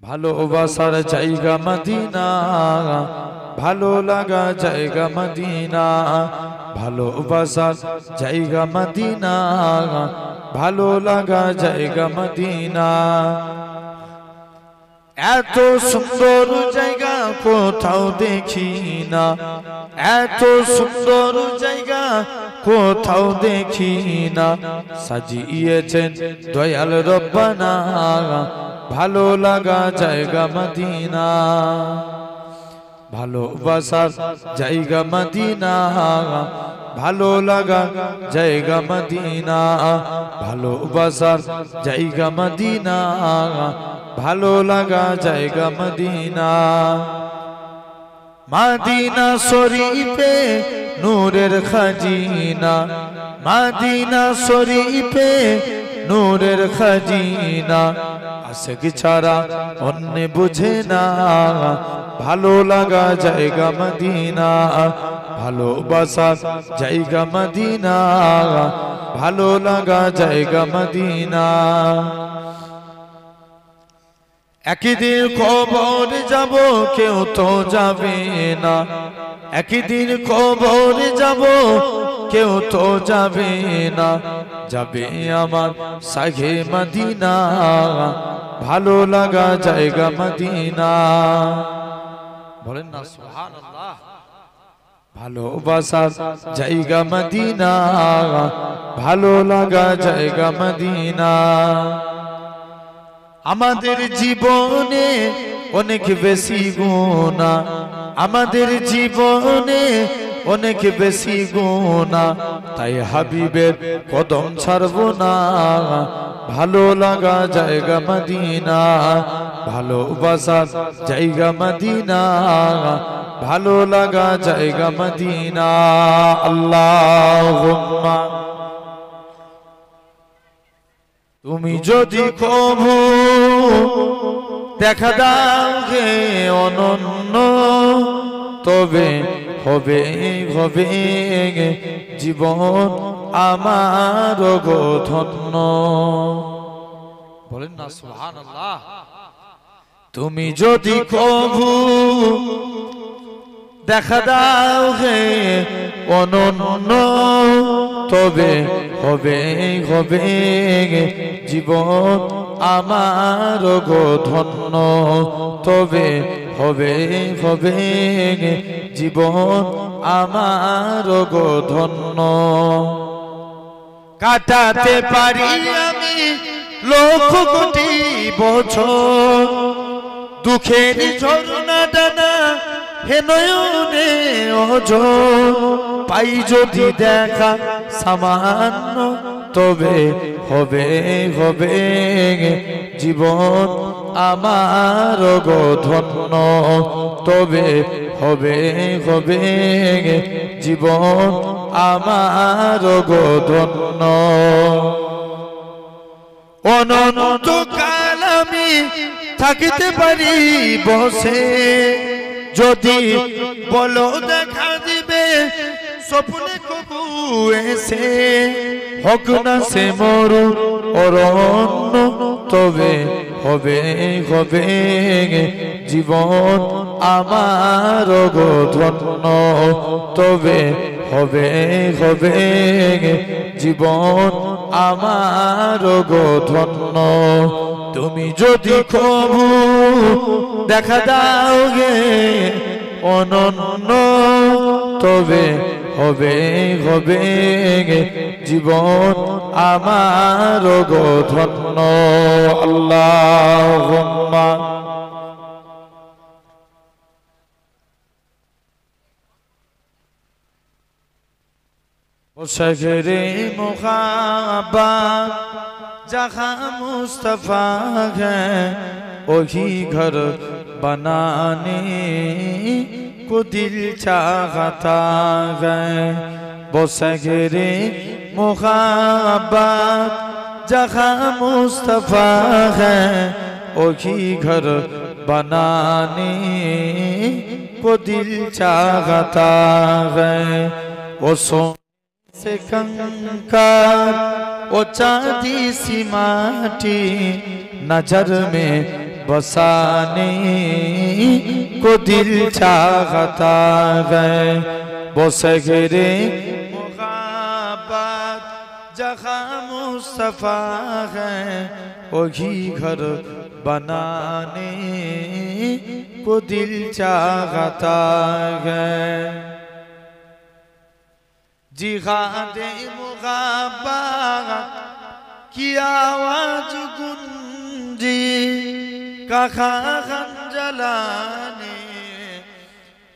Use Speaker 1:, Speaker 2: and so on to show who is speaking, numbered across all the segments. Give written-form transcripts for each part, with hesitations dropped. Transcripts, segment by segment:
Speaker 1: ভালোবাসার জায়গা মদিনা, ভালো লাগা জায়গা মদিনা, ভালোবাসার জায়গা মদিনা, ভালো লাগা জায়গা মদিনা। এত সুন্দর জায়গা কোথাও দেখি না, এত সুন্দর জায়গা কোথাও দেখি না, সাজিয়েছেন দয়াল রব্বানা, ভালো লাগা জায়গা মদিনা। ভালোবাসার জায়গা মদিনা, ভালো লাগা জায়গা মদিনা, ভালোবাসার জায়গা মদিনা, ভালো লাগা জায়গা মদিনা। মদিনা শরীফে নূরের খাজিনা, মদিনা শরীফে নূরের খাজিনা, আশিক ছাড়া অন্য বুঝে না, ভালো লাগা জায়গা মদিনা, ভালোবাসার জায়গা মদিনা, ভালো লাগা জায়গা মদিনা। একদিন কবর যাব কেউ তো যাবে না, একদিন কবর যাব কেউ তো যাবে না, যাবে আমার সাগে মদিনা, ভালো লাগা জায়গা মদিনা। বলেন না সুবহানাল্লাহ। ভালোবাসার জায়গা মদিনা, ভালো লাগা জায়গা মদিনা। আমাদের জীবনে অনেক বেশি গুনাহ, আমাদের জীবনে অনেক বেশি গুনাহ, তাই হাবিবের কদম ছাড়ব না, ভালো লাগা জায়গা মদিনা, ভালোবাসার জায়গা মদিনা, ভালো লাগা জায়গা মদিনা। আল্লাহুম্মা তুমি যদি কভু দেখা দাও গে অনন্য, তবে হবে হবে জীবন আমার গো ধন্য। বলেন না সুবহানাল্লাহ। তুমি যদি কভু দেখা দাও গে অনন্য, তবে হবে হবে জীবন আমার গো ধন্য, তবে হবে হবে জীবন আমার গো ধন্য। কাটাতে পারি আমি লক্ষ কোটি বছর, দুঃখের ঝরনা ডানা হে নয়নে ওঝর, পাই যদি দেখা সামান্য, তবে হবে হবে জীবন আমার গো ধন্য, তবে হবে হবে জীবন আমার গো ধন্য। অনন্ত কাল আমি থাকিতে পারি বসে, যদি বলো দেখা দিবে স্বপ্নে কবু এসে, হোক না সে মরু অরণ্য, তবে হবে হবে জীবন আমার গো ধন্য, তবে হবে হবে জীবন আমার গো ধন্য। তুমি যদি কভু দেখা দাও গে অনন্য, তবে হবে হবে জীবন আমার গো ধন্য। আল্লাহুম্মা शगरे मुहाबत जहाँ मुस्तफा है, वही घर बनाने को दिल चाहता है। वो शगरे मुहाबत जहाँ मुस्तफा है, वही घर बनाने को दिल चाहता है। वो से कंकर ओ चांदी सी माटी नजर में बसाने को दिल चाहता है। वो शहरे मुहब्बत जहाँ मुस्तफा है, वही घर बनाने को दिल चाहता है। जिहादे मुहब्बत की आवाज गूंजी, कहाँ जलाने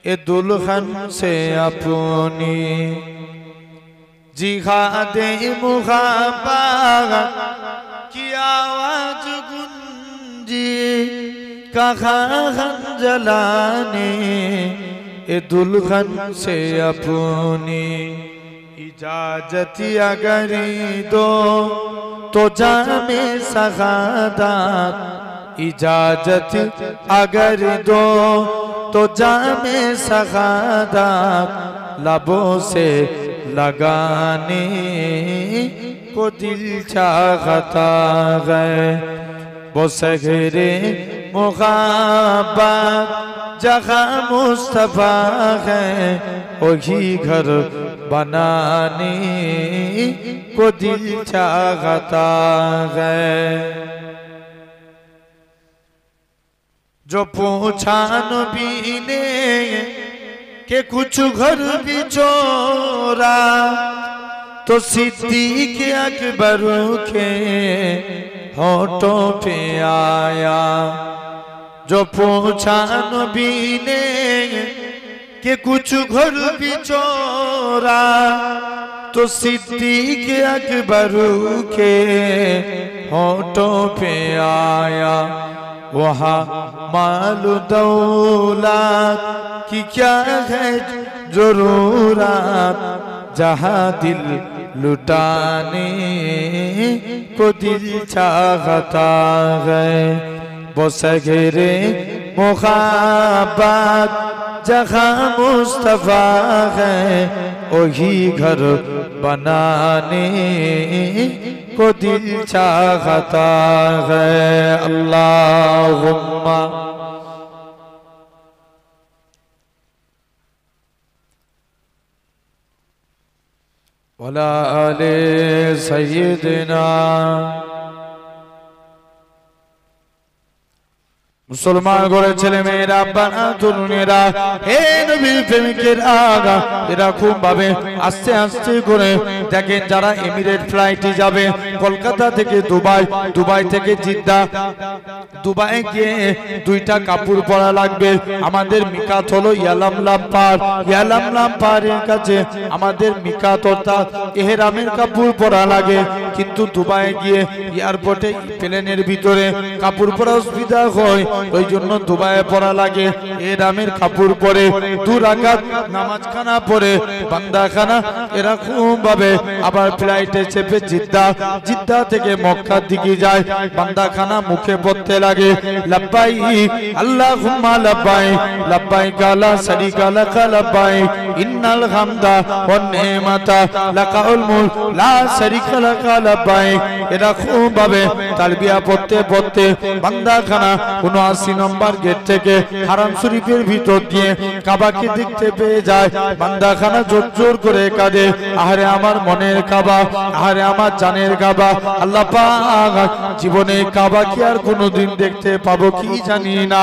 Speaker 1: ए दुल्हन से अपनी। जिहादे मुहब्बत की आवाज गूंजी, कहाँ जलाने ए दुल्हन से अपनी। इजाजत अगर दो तो जामे सगादत, इजाजत अगर दो तो जामे सगादत लबों से लगाने को दिल चाहता है। वो शहरे मुहब्बत जहाँ मुस्तफा है, वही घर बनाने को दिल चाहता है। जो पूछा नबी ने कि कुछ घर भी चोरा, तो सिद्दीक़ अकबर के होठों पे आया। जो पूछा नबी ने कि कुछ घर भी चोरा, तो सिद्दीक़ अकबर के होठों पे आया। वहाँ माल दौलत की क्या है जरूरत, जहाँ दिल लुटाने को दिल चाहता है। वो शहरे मुहब्बत जहाँ मुस्तफा है, वही घर बनाने को दिल चाहता है। अल्लाहुम्मा वला आले सय्यिदना। मुसलमान घरे छेले मेয়েরা বানা তরুণেরা হে নবীর প্রেমিকেরা এরা খুব ভাবে আস্তে আস্তে করে দেখেন যারা এমিরেট ফ্লাইটে যাবে কলকাতা থেকে দুবাই, দুবাই থেকে জিদ্দা, দুবাই গিয়ে দুইটা কাপড় পরা লাগবে। আমাদের মিকাত হলো ইয়ালামলাম পার, ইয়ালামলাম পারের কাছে আমাদের মিকাত অর্থাৎ ইহরামের কাপড় পরা লাগে। কিন্তু দুবাই গিয়ে এয়ারপোর্টে প্লেনের ভিতরে কাপড় পরা অসুবিধা হয়, ওই জন্য দুবাইয়ে পড়া লাগে। ইহরামের কাপড় পরে 2 রাকাত নামাজখানা পড়ে বান্দাখানা এরকম ভাবে আবার ফ্লাইটে চেপে জিদ্দা, জিদ্দা থেকে মক্কার দিকে যায়। বান্দাখানা মুখে পড়তে লাগে লাব্বাইক আল্লাহুম্মা লাব্বাইক লাব্বাইক লা শারীকা লাক লাব্বাইক ইন্নাল হামদা ওয়ান নি'মাতা লাকাল মুলক লা শারীকা লাক লাব্বাইক। এরকম ভাবে তালবিয়া পড়তে পড়তে বান্দাখানা 79 নম্বর গেট থেকে হারাম শরীফের ভিতর দিয়ে কাবাকে দেখতে পেয়ে যায়। বান্দাখানা জোর জোর করে কাঁদে, আহারে আমার মনের কাবা, আহারে আমার জানের কাবা। আল্লাহ পাক জীবনে কাবা কি আর কোনোদিন দেখতে পাবো কি জানি না।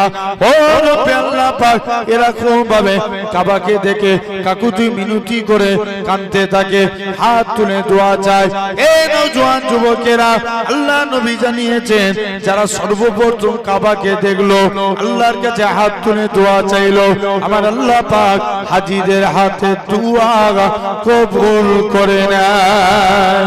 Speaker 1: ও রব্বে আল্লাহ পাক এরকম ভাবে কাবাকে দেখে কাকুতি মিনতি করে কাঁদতে থাকে, হাত তুলে দোয়া চায়। এ নওজোয়ান যুবকেরা, আল্লাহ নবী জানিয়েছেন যারা সর্বপ্রথম কাবাকে দেখলো আল্লাহর কাছে হাত তুলে দোয়া চাইলো, আমার আল্লাহ পাক হাজীদের হাতে দোয়া কবুল করে নেয়।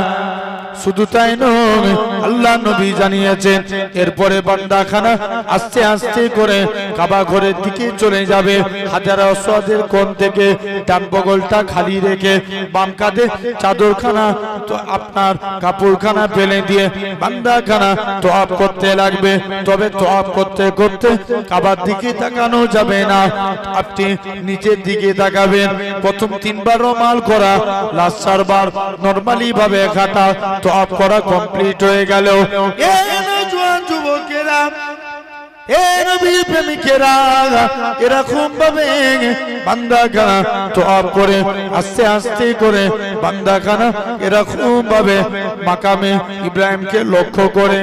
Speaker 1: শুধু তাই নয়, আল্লাহ নবী জানিয়েছেন এরপরে বান্দাখানা আস্তে আস্তে করে কাবা ঘরের দিকে চলে যাবে। হাজার আসওয়াদের কোণ থেকে ডান বগলটা খালি রেখে বাম কাঁধে চাদরখানা তো আপনার কাপড়খানা ফেলে দিয়ে বান্দাখানা তোয়াফ করতে লাগবে। তবে তোয়াফ করতে করতে কাবার দিকে তাকানো যাবে না, আপনি নিচের দিকে তাকাবেন। প্রথম 3 বার রমাল করা, লাস্ট 4 বার নরমালি ভাবে হাঁটা, তোয়াফ করা কমপ্লিট হয়ে গেল। এ নওজোয়ান যুবকেরা, এ নবী প্রেমিকেরা এরকম ভাবে বান্দাখানা তওয়াব করে আস্তে আস্তে করে বান্দাখানা এরকম ভাবে মাকামে ইব্রাহিমকে লক্ষ্য করে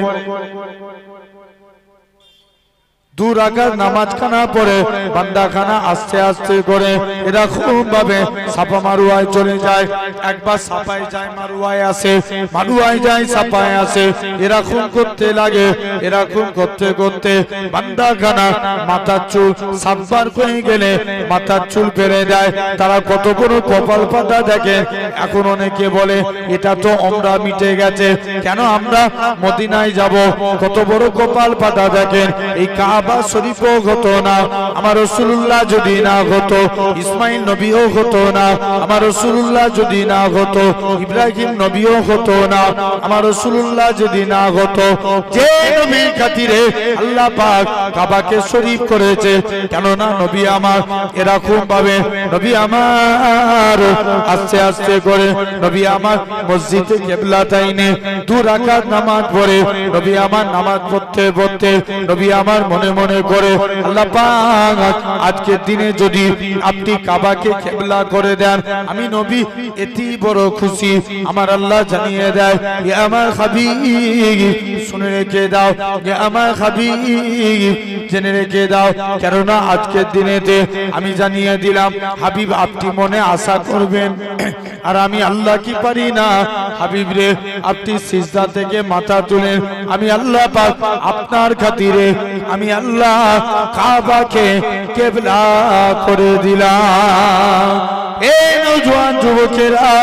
Speaker 1: 2 রাকাত নামাজ খানা পড়ে বান্দাখানা আস্তে আস্তে করে এরকম ভাবে সাফা মারওয়ায় চলে যায়। একবার সাফায় যায়, মারওয়ায় আসে, মারওয়ায় যায়, সাফায় আসে, এরকম করতে লাগে। এরকম করতে করতে বান্দাখানা মাথার চুল সাফবার হয়ে গেলে মাথার চুল পেরে দেয়। তারা কত বড় কপাল পাতা দেখে। এখন অনেকে বলে এটা তো ওমরা মিটে গেছে, কেন আমরা মদিনায় যাব? কত বড় কপাল পাতা দেখেন। এই কাবা শরীফও হতো না আমার রাসূলুল্লাহ যদি না হতো, ইসমাইল নবীও হতো না আমার রাসূলুল্লাহ যদি না হতো, ইব্রাহিম নবীও হতো না আমার রাসূলুল্লাহ যদি না হতো। যে নবীর খাতিরে আল্লাহ পাক কাবাকে শরীফ করেছে, কেন না নবী আমার এরকম ভাবে নবী আমার আস্তে আস্তে করে নবী আমার মসজিদে কিবলাতাইনে 2 রাকাত নামাজ পড়ে নবী আমার নামাজ পড়তে পড়তে নবী আমার মনে মনে করে আল্লাহ পাক আজকের দিনে যদি আপনি কাবাকে কিবলা করে দেন, আমি নবী এতি বড় খুশি। আমার আল্লাহ জানিয়ে দেয়, ইয়া আমার হাবিব শুনে রেখে দাও, ইয়া আমার হাবিব জেনে রেখে দাও, কেননা আজকের দিনেতে আমি জানিয়ে দিলাম হাবিব আপনি মনে আশা করবেন, আর আমি আল্লাহ কি পারি না হাবিব রে আপনি সিজদা থেকে মাথা তুলেন, আমি আল্লাহ পাক আপনার খাতিরে আমি আল্লাহ কাবাকে কিবলা করে দিলাম। এই নওজোয়ান যুবকেরা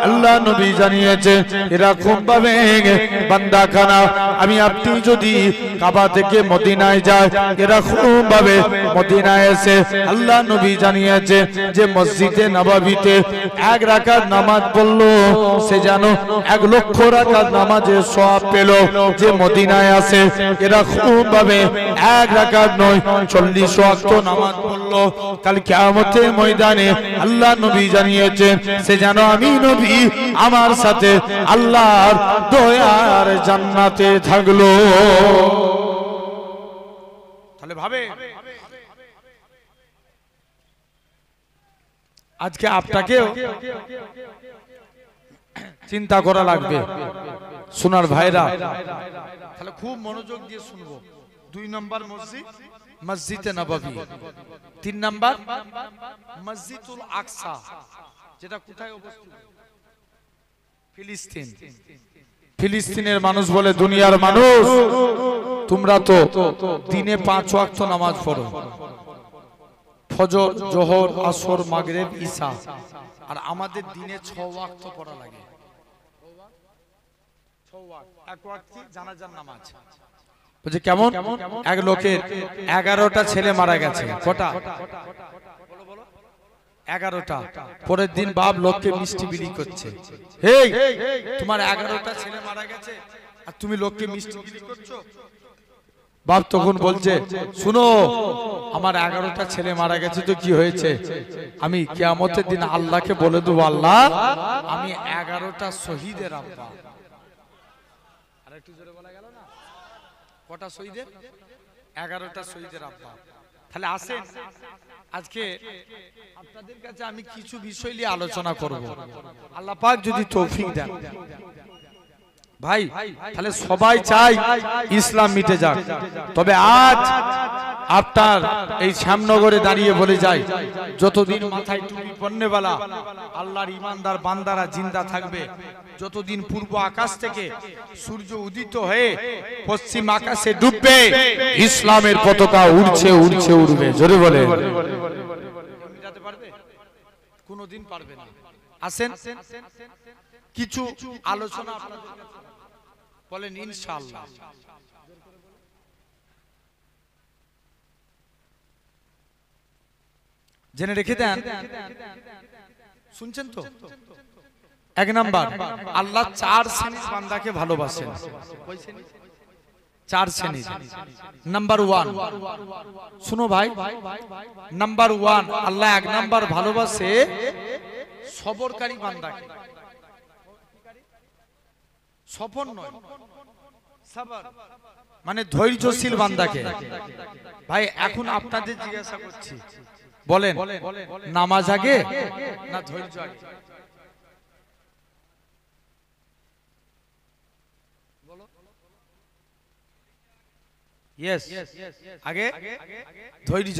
Speaker 1: আল্লাহ নবী জানিয়েছে এরকম ভাবে বান্দাখানা আমি আপনি যদি কাবা থেকে মদিনায় যায়, এরকম ভাবে মদিনায় এসে আল্লাহ নবী জানিয়েছে যে মসজিদে নববীতে 1 রাকাত নামাজ পড়লো সে যেন 1 লক্ষ রাকাত নামাজের সওয়াব পেল। যে মদিনায় আসে এরকম ভাবে 1 রাকাত নয় 40 ওয়াক্ত নামাজ পড়লো, কাল কিয়ামতের ময়দানে আল্লাহ নবী জানিয়েছেন সে যেন আমি নবী আমার সাথে আল্লাহর দয়ার জান্নাতে থাকলো। তাহলে ভাবে আজকে আপনাকেও চিন্তা করা লাগবে সোনার ভাইরা। তাহলে খুব মনোযোগ দিয়ে শুনবো। 2 নম্বর মসজিদ মসজিদে নববী, 3 নম্বর মসজিদুল আকসা যেটা কোথায় অবস্থিত? ফিলিস্তিন। ফিলিস্তিনের মানুষ বলে দুনিয়ার মানুষ তোমরা তো দিনে 5 ওয়াক্ত নামাজ পড়ো, ফজর জোহর আসর মাগরিব ঈশা, আর আমাদের দিনে 6 ওয়াক্ত পড়া লাগে। 6 ওয়াক্ত, 1 ওয়াক্ত জানাজার নামাজ। বুঝে কেমন? এক লোকের 11টা ছেলে মারা গেছে। কটা? 11টা। পরের দিন বাপ লোককে মিষ্টি বিলি করছে, হেই তোমার 11টা ছেলে মারা গেছে আর তুমি লোককে মিষ্টি বিলি করছো? বাপ তখন বলছে শুনো আমার 11টা ছেলে মারা গেছে তো কি হয়েছে, আমি কিয়ামতের দিন আল্লাহকে বলে দেবো আল্লাহ আমি 11টা শহীদের আব্বা। আর একটু জোরে বলা গেল না? কটা শহীদের? 11টা শহীদের আব্বা। তাহলে আসেন আজকে আপনাদের কাছে আমি কিছু বিষয় নিয়ে আলোচনা করব, আল্লাহ পাক যদি তৌফিক দেন। ভাই তাহলে সবাই চাই ইসলাম মিটে যাক, তবে আজ আপনার এই শ্যামনগরে দাঁড়িয়ে বলে যায় যতদিন মাথায় টুপি পরনেওয়ালা আল্লাহর ইমানদার বান্দারা জিন্দা থাকবে, যতদিন পূর্ব আকাশ থেকে সূর্য উদিত হয়ে পশ্চিম আকাশে ডুববে ইসলামের পতাকা উড়ছে উড়ছে উড়বে। জোরে বলে মিটাতে পারবে? কোনোদিন পারবে না। আসেন কিছু আলোচনা বলেন ইনশাআল্লাহ। জেনে রেখে দেন, শুনছেন তো? 1 নাম্বার আল্লাহ 4 শ্রেণীর বান্দাকে ভালোবাসেন। 4 শ্রেণীর। নাম্বার 1 শুনো ভাই, নাম্বার 1 আল্লাহ 1 নাম্বার ভালোবাসে সবরকারী বান্দাকে। সফর নয়, সবর। মানে ধৈর্যশীল বান্দাকে। ভাই এখন আপনাদের জিজ্ঞাসা করছি, বলেন নামাজ আগে না ধৈর্য আগে? ইয়েস, আগে ধৈর্য।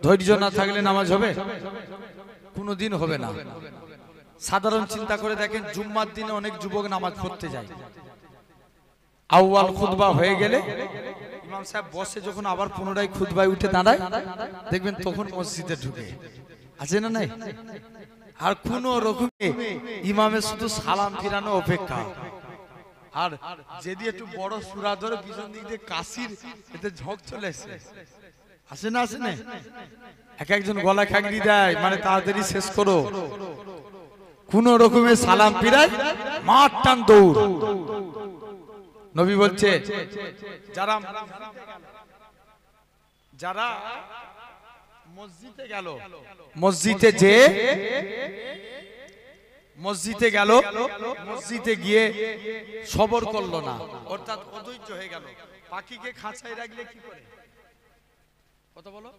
Speaker 1: ধৈর্য না থাকলে নামাজ হবে? কোনোদিন হবে না। সাধারণ চিন্তা করে দেখেন, জুম্মার দিনে অনেক যুবক নামাজ পড়তে যায়, আউয়াল খুতবা হয়ে গেলে ইমাম সাহেব বসে যখন আবার পুনরায় খুতবায় উঠে দাঁড়ায়, দেখবেন তখন মসজিদে ঢুকে। আছে না নাই? আর কোন রকমে ইমামের শুধু সালাম ফিরানো অপেক্ষা। আর যদি একটু বড় সূরা ধরে পিছন দিক দিয়ে কাশির এতে ঝক চলে আসে। আসে না? আসে না? এক একজন গলা খাগড়ি দেয়, মানে তাড়াতাড়ি শেষ করো। কোন রকমে সালাম ফিরায়, মাঠ টান দৌড়। নবী বলছে, যারা যারা মসজিদে গেল, মসজিদে যে মসজিদে গেল, মসজিদে গিয়ে সবর করলো না, অর্থাৎ অধৈর্য হয়ে গেল। পাখিকে খাঁচায় রাখলে কি করে? কথা বলো।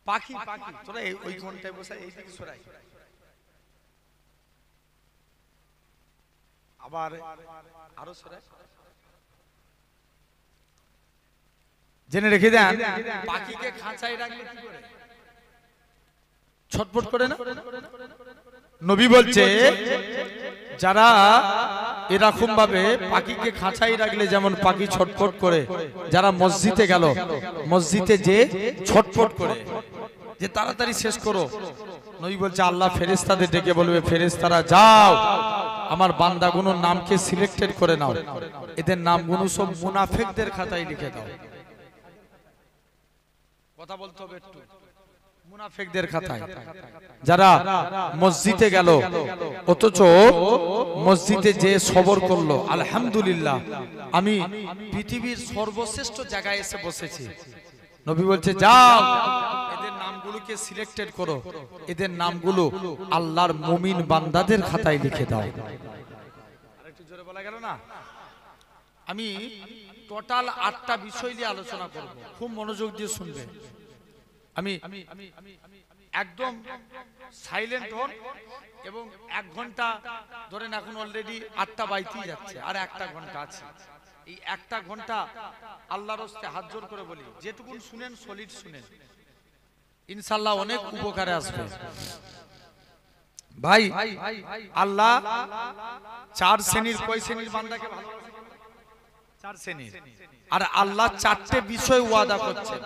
Speaker 1: পাখি পাখি তোরা ওই ঘন্টায় বসে এই দিকে সরাই, আবার আরো সরাই। জেনে রেখে দেন, পাখিকে খাঁচায় রাখলে কি করে? ছটফট করে না? নবী বলছে, যারা এরকম ভাবে পাখিকে খাঁচায় রাখলে যেমন পাখি ছটফট করে, যারা মসজিদে গেল, মসজিদে যে ছটফট করে যে তাড়াতাড়ি শেষ করো, নবী বলছে আল্লাহ ফেরেশতাদের ডেকে বলবে, ফেরেশতারা যাও আমার বান্দাগুলোর নামকে সিলেক্টেড করে নাও, এদের নামগুলো সব মুনাফিকদের খাতায় লিখে দাও। কথা বলতে হবে একটু, মুনাফিকদের খাতায়। যারা মসজিদে গেল অথচ মসজিদে যে সবর করলো, আলহামদুলিল্লাহ আমি পৃথিবীর সর্বশ্রেষ্ঠ জায়গায় এসে বসেছি, নবী বলছে যাও এদের নামগুলোকে সিলেক্টেড করো, এদের নামগুলো আল্লাহর মুমিন বান্দাদের খাতায় লিখে দাও। আরেকটু জোরে বলা গেল না? আমি টোটাল 8টা বিষয় নিয়ে আলোচনা করব, খুব মনোযোগ দিয়ে শুনবে। আমি একদম সাইলেন্ট হন এবং 1 ঘন্টা ধরেন, এখন অলরেডি 8টা বাইতেই যাচ্ছে, আর 1টা ঘন্টা আছে। এই 1টা ঘন্টা আল্লাহর রাস্তে হাত জোর করে বলি, যেটুকুন শুনেন সলিড শুনেন, ইনশাআল্লাহ অনেক উপকারে আসবে। ভাই আল্লাহ 4 শ্রেণীর, কয় শ্রেণীর বান্দাকে ভালোবাসেন? 4 শ্রেণীর। আর আল্লাহ 4টে বিষয় ওয়াদা করছেন,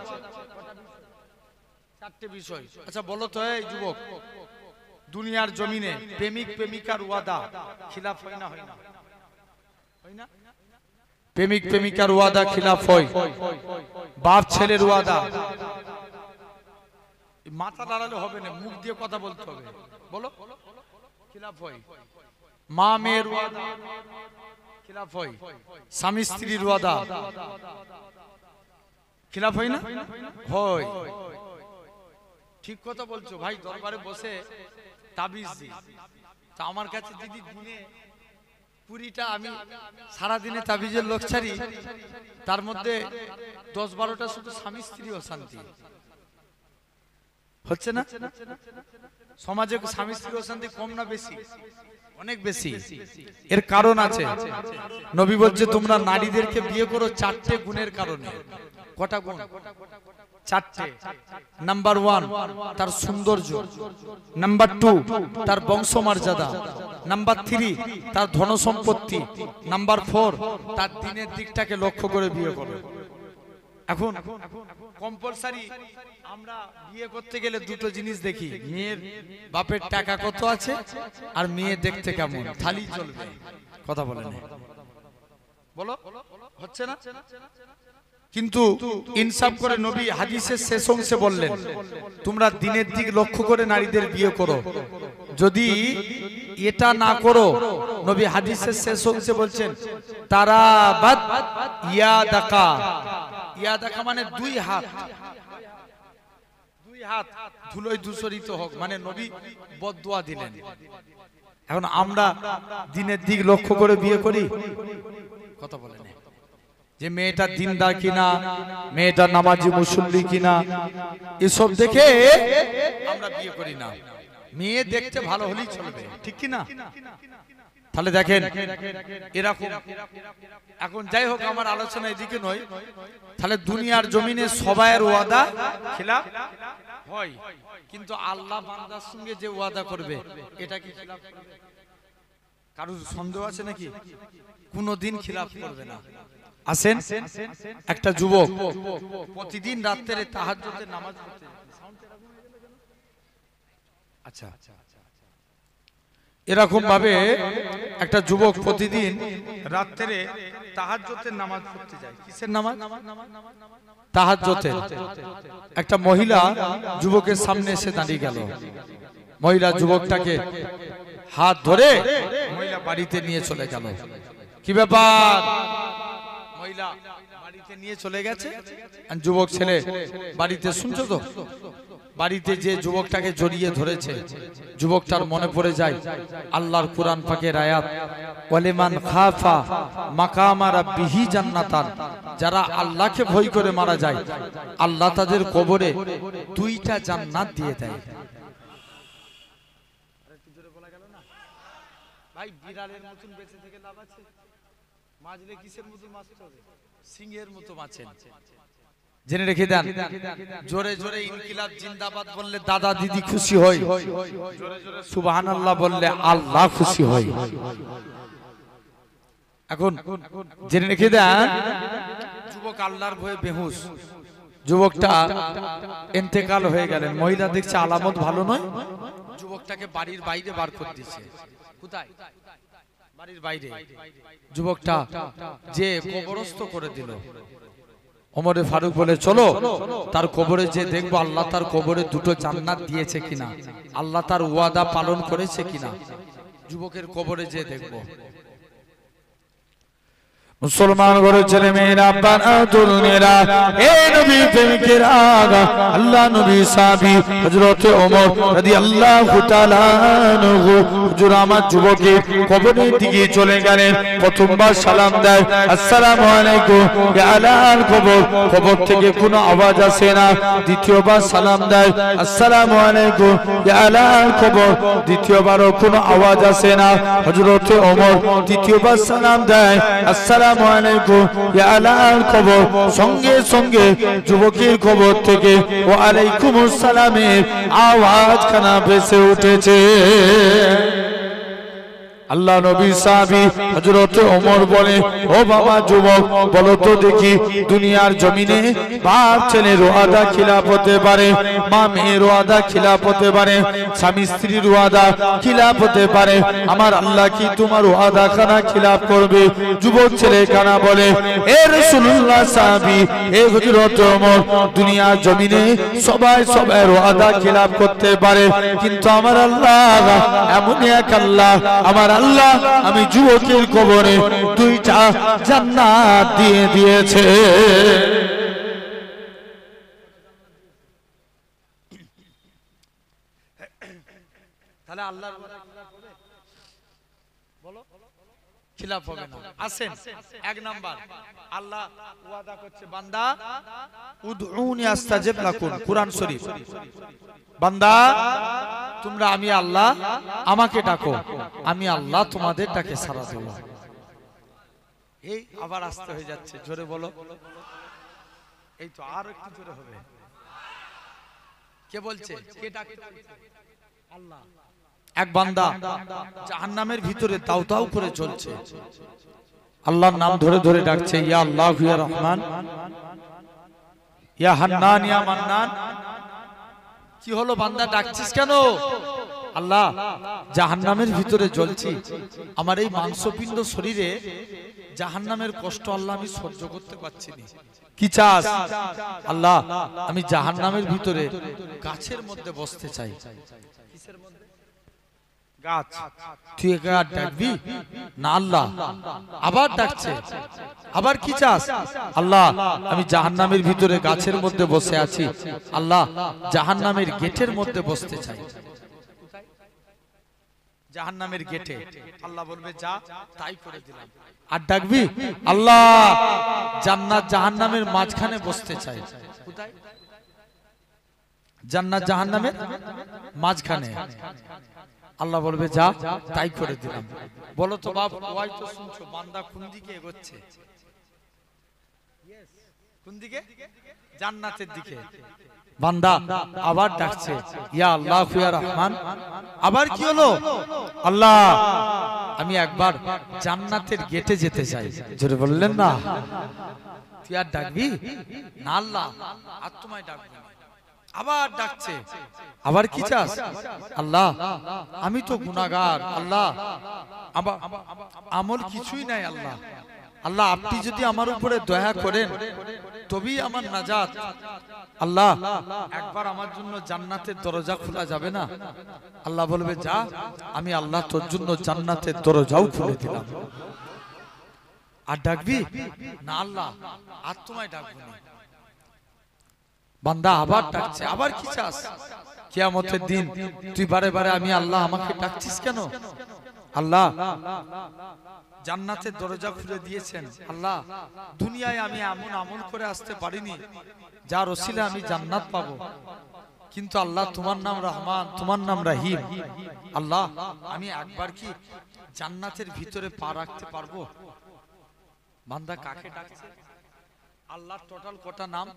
Speaker 1: 4টে বিষয়। আচ্ছা বলো তো এই যুবক, দুনিয়ার জমিনে প্রেমিক প্রেমিকার ওয়াদা খিলাফ হয় না? হয় না? হয় না? প্রেমিক প্রেমিকার ওয়াদা খিলাফ হয়, বাপ ছেলের ওয়াদা। মাথা নাড়ালে হবে না, মুখ দিয়ে কথা বলতে হবে। বলো, খিলাফ হয়। মা মেয়ের ওয়াদা খিলাফ হয়, স্বামী স্ত্রীর ওয়াদা খিলাফ হয় না? হয়। ঠিক কথা বলছো ভাই। দরবারে বসে তাবিজ দিই, তা আমার কাছে যদি দিনে 20টা, আমি সারাদিনে তাবিজের লোক ছাড়ি, তার মধ্যে 10-12টা শুধু স্বামী স্ত্রী অশান্তি হচ্ছে না? সমাজে স্বামী স্ত্রী অশান্তি কম না বেশি? অনেক বেশি। এর কারণ আছে। নবী বলছে তোমরা নারীদেরকে বিয়ে করো 4টে গুণের কারণে। কটা গুণ? 4টে। নাম্বার 1 তার সৌন্দর্য, নাম্বার 2 তার বংশমর্যাদা, নাম্বার 3 তার ধন সম্পত্তি, নাম্বার 4 তার দিনের দিকটাকে লক্ষ্য করে বিয়ে করো। এখন কম্পালসারি আমরা বিয়ে করতে গেলে দুটো জিনিস দেখি, মেয়ের বাপের টাকা কত আছে আর মেয়ে দেখতে কেমন, থালি চলবে। কথা বলেন, বলো, হচ্ছে না? কিন্তু ইনসাফ করে নবী হাদিসের শেষ অংশে বললেন, তোমরা দিনের দিক লক্ষ্য করে নারীদের বিয়ে করো। যদি এটা না করো, নবী হাদিসের শেষ অংশে বলছেন তারাবাত ইয়াদাকা। ইয়াদাকা মানে 2 হাত, 2 হাত ধুলোয় ধূসরিত হোক, মানে নবী বদদুয়া দিলেন। এখন আমরা দিনের দিক লক্ষ্য করে বিয়ে করি? কথা বলেন, যে মেয়েটা দিনদার কিনা, মেয়েটা নামাজি মুসল্লি কিনা, এসব দেখে আমরা বিয়ে করি না। মেয়ে দেখতে ভালো হলেই চলবে, ঠিক কিনা? তাহলে দেখেন এরকম এখন, যাই হোক আমার আলোচনা এদিকে নয়। তাহলে দুনিয়ার জমিনে সবাইয়ের ওয়াদা খিলাফ হয়, কিন্তু আল্লাহ বান্দার সঙ্গে যে ওয়াদা করবে এটা কি খিলাফ করবে? কারোর সন্দেহ আছে নাকি? কোনদিন খিলাফ করবে না। আসেন, একটা যুবক প্রতিদিন রাত্রে তাহাজ্জুদের নামাজ পড়তে, আচ্ছা এরকম ভাবে একটা যুবক প্রতিদিন রাত্রে তাহাজ্জুদের নামাজ পড়তে যায়। কিসের নামাজ? তাহাজ্জুদের। একটা মহিলা যুবকের সামনে এসে দাঁড়িয়ে গেল। মহিলা যুবকটাকে হাত ধরে মহিলা বাড়িতে নিয়ে চলে গেল। কি ব্যাপার? মহিলা বাড়িতে নিয়ে চলে গেছে, আর যুবক ছেলে বাড়িতে, শুনছো তো? বাড়িতে যে যুবকটাকে জড়িয়ে ধরেছে, যুবকটার মনে পড়ে যায় আল্লাহর কুরআন পাকের আয়াত, ওয়ালিমান খাফা মাকামা রাব্বিহি জান্নাতান। যারা আল্লাহকে ভয় করে মারা যায়, আল্লাহ তাদের কবরে 2টা জান্নাত দিয়ে দেয়। ভাই বিড়ালের মতন বেঁচে থেকে লাভ আছে? মাজলে কিসের মতন মাছতে হবে? সিংহের মতো মাছেন। জেনে রেখে দেন, জোরে জোরে ইনকিলাব জিন্দাবাদ বললে দাদা দিদি খুশি হয়, জোরে জোরে সুবহানাল্লাহ বললে আল্লাহ খুশি হয়। এখন জেনে রেখে দেন, যুবক আল্লাহর ভয়ে বেহুশ, যুবকটা ইন্তেকাল হয়ে গেলেন। মহিলা দেখছে আলামত ভালো নয়, যুবকটাকে বাড়ির বাইরে বার করে দিয়েছে। কোথায়? বাড়ির বাইরে। যুবকটা যে কবরস্থ করে দিল। ওমরে ফারুক বলে, চলো তার কবরে যে দেখবো আল্লাহ তার কবরে 2টো জান্নাত দিয়েছে কিনা, আল্লাহ তার ওয়াদা পালন করেছে কিনা। যুবকের কবরে যে দেখবো। মুসলমান ঘরে ছেলে মেয়েরা, আব্বারা তরুণেরা, হে নবী প্রেমিকের আগা, আল্লাহ নবী সাহাবী হযরত ওমর রাদিয়াল্লাহু তাআলা আনহু হুজুর আমার যুবকের কবরের দিকে চলে গেলেন। প্রথমবার সালাম দেয়, আসসালামু আলাইকুম ইয়া আলাল কবর। কবর থেকে কোনো আওয়াজ আসে না। দ্বিতীয়বার সালাম দেয়, আসসালামু আলাইকুম ইয়া আলাল কবর। দ্বিতীয়বারও কোনো আওয়াজ আসে না। হযরত ওমর দ্বিতীয়বার সালাম দেয়, আসসালামু আলাইকুম ইয়া আলাল কবর। সঙ্গে সঙ্গে যুবকের কবর থেকে ওয়া আলাইকুমুস সালামের আওয়াজ খানা ভেসে উঠেছে। আল্লাহ নবী সাহাবী হযরত ওমর বলে, ও বাবা যুবক, বলো তো দেখি, দুনিয়ার জমিনে বাপ ছেলের ওয়াদা খিলাফ হতে পারে, মা মেয়ের ওয়াদা খিলাফ হতে পারে, স্বামী স্ত্রীর ওয়াদা খিলাফ হতে পারে, আমার আল্লাহ কি তোমার ওয়াদা খানা খিলাফ করবে? যুবক ছেলে কানা বলে, হে রাসূলুল্লাহ সাহাবী, হে হযরত ওমর, দুনিয়ার জমিনে সবাই সবার ওয়াদা খিলাফ করতে পারে, কিন্তু আমার আল্লাহ এমন এক আল্লাহ, আমার আল্লাহ আমি যুবকের কবরে 2টা জান্নাত দিয়ে দিয়েছে। তাহলে আল্লাহ বলো খিলাফ হবে না। আসেন, 1 নাম্বার আল্লাহ ওয়াদা করছে, বান্দা উদউনি আস্তাজিব লাকুম, কুরআন শরীফ। বান্দা তোমরা আমি আল্লাহ, আমাকে ডাকো, আমি আল্লাহ তোমাদের ডাকে সাড়া দেব। এই আবার আসতে হয়ে যাচ্ছে, জোরে বলো। এই তো আর একটু জোরে হবে। কে বলছে? কে ডাকে? আল্লাহ। এক বান্দা জাহান্নামের ভিতরে দাউ দাউ করে চলছে, আল্লাহর নাম ধরে ধরে ডাকছে, ইয়া আল্লাহ ইয়া রহমান ইয়া হান্নান ইয়া মান্নান। কি হলো বান্দা, ডাকছিস কেন? আল্লাহ জাহান্নামের ভিতরে জ্বলছি, আমার এই মাংসপিণ্ড শরীরে জাহান্নামের কষ্ট আল্লাহ আমি সহ্য করতে পারছি না। কি চাস? আল্লাহ আমি জাহান্নামের ভিতরে গাছের মধ্যে বসতে চাই। কিসের মধ্যে? গাছ। তুই একা ডাকবি না? আল্লাহ আবার ডাকছে, আবার কি চাস? আল্লাহ আমি জাহান্নামের ভিতরে গাছের মধ্যে বসে আছি, আল্লাহ জাহান্নামের গেটের মধ্যে বসতে চাই। জাহান্নামের গেটে, আল্লাহ বলবে যা, তাই করে দিলাম। আর ডাকবি আল্লাহ জান্নাত জাহান্নামের মাঝখানে বসতে চাই। কোথায়? জান্নাত জাহান্নামের মাঝখানে। আল্লাহ বলবে যা, তাই করে দিলাম। বলো তো বাপ, ওয়াই তো শুনছো বান্দা কোন দিকে এগোচ্ছে? কোন দিকে? জান্নাতের দিকে। বান্দা আবার ডাকছে ইয়া আল্লাহ ইয়া রহমান। আবার কি হলো? আল্লাহ আমি একবার জান্নাতের গেটে যেতে চাই। জোরে বললেন না? তুই আর ডাকবি না? আল্লাহ আর তোমায় ডাকবো। আবার ডাকছে, আবার কি চাস? আল্লাহ আমি তো গুনাহগার, আল্লাহ আমার আমল কিছুই নাই। আল্লাহ আল্লাহ আপনি যদি আমার উপরে দয়া করেন তবেই আমার নাজাত। আল্লাহ একবার আমার জন্য জান্নাতের দরজা খোলা যাবে না? আল্লাহ বলবে যা, আমি আল্লাহ তোর জন্য জান্নাতের দরজাও খুলে দিলাম। আর ডাকবি না? আল্লাহ আর তোমায় ডাকবো না। বান্দা আবার ডাকছে, আবার কি চাস? কিয়ামতের দিন তুই বারে বারে আমি আল্লাহ আমাকে ডাকছিস কেন? আল্লাহ জান্নাতের দরজা খুলে দিয়েছেন। আল্লাহ দুনিয়ায় আমি এমন আমল করে আসতে পারিনি যার ওসিলে আমি জান্নাত পাবো, কিন্তু আল্লাহ তোমার নাম রহমান, তোমার নাম রহিম। আল্লাহ আমি একবার কি জান্নাতের ভিতরে পা রাখতে পারবো? বান্দা কাকে ডাকছে? আল্লাহর টোটাল কটা নাম?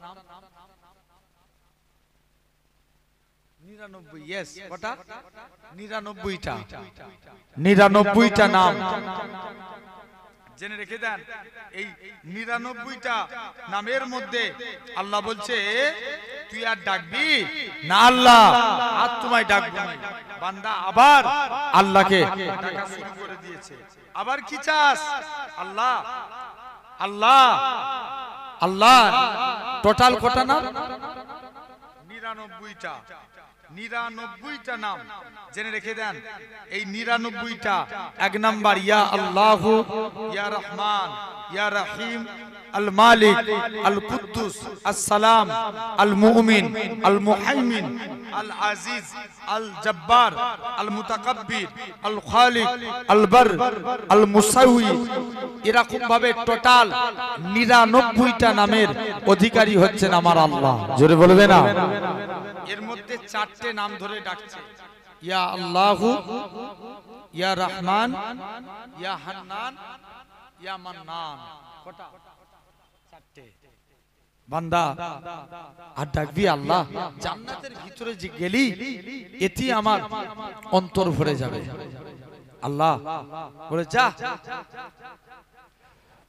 Speaker 1: 99। यस কটা? 99টা। 99টা নাম জেনে রেখে দেন। এই 99টা নামের মধ্যে আল্লাহ বলছে তুই আর ডাকবি না? আল্লাহ আর তোমায় ডাকবো না। বান্দা আবার আল্লাহকে ডাকা শুরু করে দিয়েছে। আবার কি চাস? আল্লাহ আল্লাহ আল্লাহ। টোটাল কটা নাম? 99টা। 99টা নাম জেনে রেখে দেন। এই 99টা, এক নাম্বার ইয়া আল্লাহ, ইয়া রহমান, ইয়া রহিম, আল মালিক, আল কুদ্দুস, আসসালাম, আল মুমিন, আল মুহাইমিন, আল আজিজ, আল জব্বার, আল মুতাকাব্বির, আল খালিক, আল বার, আল মুসাউই। এরকম ভাবে টোটাল 99টা নামের অধিকারী হচ্ছেন আমার আল্লাহ। জোরে বলবে না? এর মধ্যে 4টে নাম ধরে ডাকছে, ইয়া আল্লাহু, ইয়া রহমান, ইয়া হান্নান, ইয়া মান্নান। কটা? 4টে। বান্দা আর ডাকবি আল্লাহ জান্নাতের ভিতরে যে গেলি এটি আমার অন্তর ভরে যাবে। আল্লাহ বলে যা।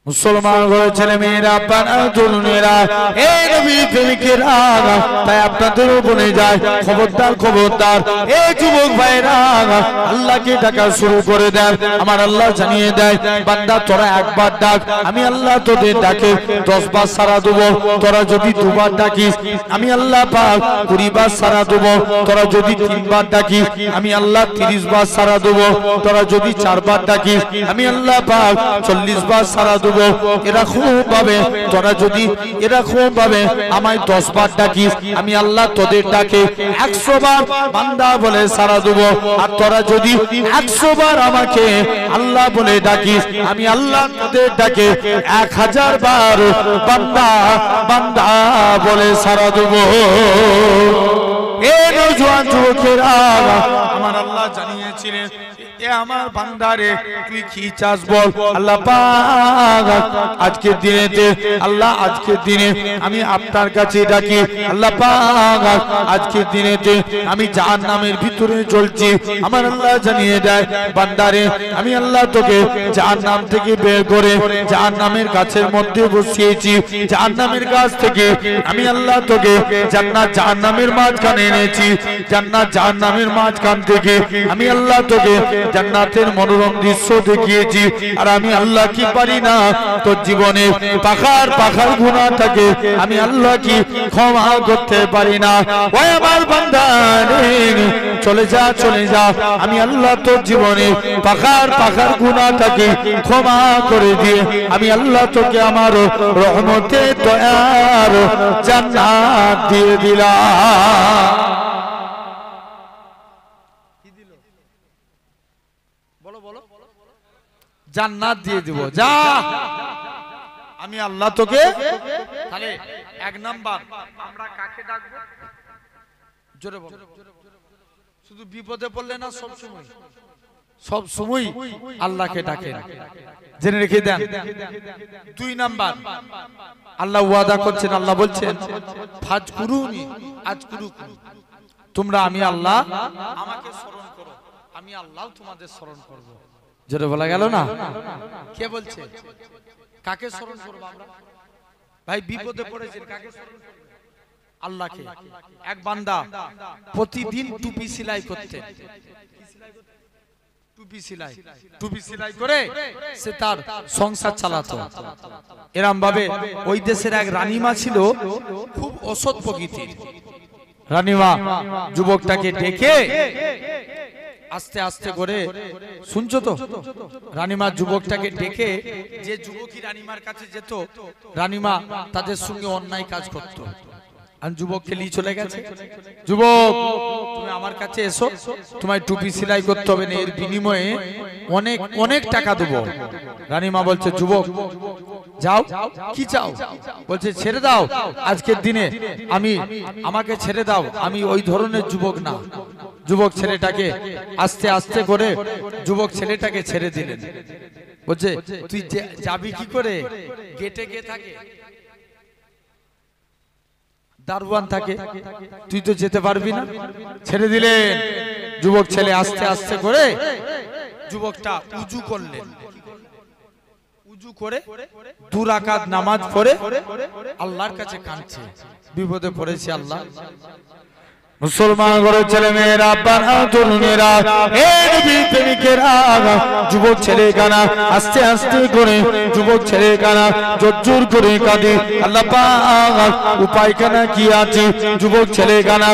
Speaker 1: মুসলমান ঘরের ছেলে মেয়েরা, আপনারা তরুণেরা, এই নবীর প্রেমিকেরা, তাই আপনাদের উপরে যায় খবরদার খবরদার। এই যুবক ভাইরা আল্লাহকে ডাকা শুরু করে দেন। আমার আল্লাহ জানিয়ে দেয় বান্দা তোরা একবার ডাক, আমি আল্লাহ তোদের ডাকে 10 বার সাড়া দেবো। তোরা যদি 2 বার ডাকিস আমি আল্লাহ পাক 20 বার সাড়া দেবো। তোরা যদি 3 বার ডাকিস আমি আল্লাহ 30 বার সাড়া দেবো। তোরা যদি 4 বার ডাকিস আমি আল্লাহ পাক 40 বার সাড়া দেবো। এরকম ভাবে তোরা যদি এরকম ভাবে আমায় 10 বার ডাকিস আমি আল্লাহ তোদের ডাকে 100 বার বান্দা বলে সাড়া দেব। আর তোরা যদি 100 বার আমাকে আল্লাহ বলে ডাকিস আমি আল্লাহ তোদের ডাকে 1000 বার বান্দা বান্দা বলে সাড়া দেব। এই নওজোয়ান যুবকেরা আমার আল্লাহ জানিয়েছিলেন এ আমার বান্দারে তুই কি চাস বল। আল্লাহ পাক আজকের দিনেতে আল্লাহ আজকের দিনে আমি আপনার কাছে ডাকি। আল্লাহ পাক আজকের দিনেতে আমি জাহান্নামের ভিতরে চলছি। আমার আল্লাহ জানিয়ে দেয় বান্দারে আমি আল্লাহ তোকে জাহান্নাম থেকে বের করে জাহান্নামের গাছের মধ্যে বসিয়েছি। জাহান্নামের গাছ থেকে আমি আল্লাহ তোকে জান্নাত জাহান্নামের মাঝখানে এনেছি। জান্নাত জাহান্নামের মাঝখান থেকে আমি আল্লাহ তোকে জান্নাতের মনোরম দৃশ্য দেখিয়েছি। আর আমি আল্লাহ কি পারি না তোর জীবনে পাখার পাখার গুনাহটাকে আমি আল্লাহ কি ক্ষমা করতে পারি না। ওই আমার বান্দা চলে যা চলে যা, আমি আল্লাহ তোর জীবনে পাখার পাখার গুনাহটাকে ক্ষমা করে দিয়ে আমি আল্লাহ তোকে আমার রহমতে দয়ার জান্নাত দিয়ে দিলাম। জান্নাত দিয়ে দিব। যা, আমি আল্লাহ তোকে। তাহলে এক নাম্বার আমরা কাকে ডাকবো? জোরে বলো। শুধু বিপদে পড়লে না, সব সময় আল্লাহকে ডাকেন, জেনে রেখে দেন। দুই নাম্বার, আল্লাহ ওয়াদা করছেন, আল্লাহ বলছেন ফাজকুরুনি আযকুরুকুম, তোমরা আমি আল্লাহ আমাকে স্মরণ করো, আমি আল্লাহ তোমাদের স্মরণ করব। জোরে বলা গেল না? কে বলছে? কাকে স্মরণ করব আমরা? ভাই বিপদে পড়েছেন, কাকে স্মরণ করব? আল্লাহকে। এক বান্দা প্রতিদিন টুপি সেলাই করতেন, টুপি সেলাই করে সে তার সংসার চালাতো। এরম ভাবে ওই দেশের এক রানীমা ছিল, খুব অসৎ প্রকৃতির রানীমা। যুবকটাকে ডেকে আস্তে আস্তে করে, শুনছো তো? রানীমা যুবকটাকে ডেকে, যে যুবকই রানীমার কাছে যেত, রানীমা তাদের সঙ্গে অন্যায় কাজ করত। আর যুবককে নিয়ে চলে গেছে, যুবক তুমি আমার কাছে এসো, তোমায় টুপি সেলাই করতে হবে না, এর বিনিময়ে অনেক অনেক টাকা দেবো। রানীমা বলছে, যুবক যাও, কি চাও? বলছে ছেড়ে দাও, আজকের দিনে আমাকে ছেড়ে দাও, আমি ওই ধরনের যুবক না। যুবক ছেলেটাকে আস্তে আস্তে করে যুবক ছেলেটাকে ছেড়ে দিলেন। বলছে তুই যাবি কি করে? গেটে কে থাকে? দারোয়ান থাকে, তুই তো যেতে পারবি না। ছেড়ে দিলেন। যুবক ছেলে আস্তে আস্তে করে যুবকটা উজু করলেন, উজু করে 2 রাকাত নামাজ পড়ে আল্লাহর কাছে কাঁদছে, বিপদে পড়েছে আল্লাহ। মুসলমান ঘরের ছেলে মেয়েরা, আব্বারা, তরুণেরা, হে নবীর প্রেমিকেরা, যুবক ছেলে কানা আস্তে আস্তে করে, যুবক ছেলে কানা জোর করে কাঁদে। আল্লাহ পাক উপায় কানা কি আছে? যুবক ছেলে কানা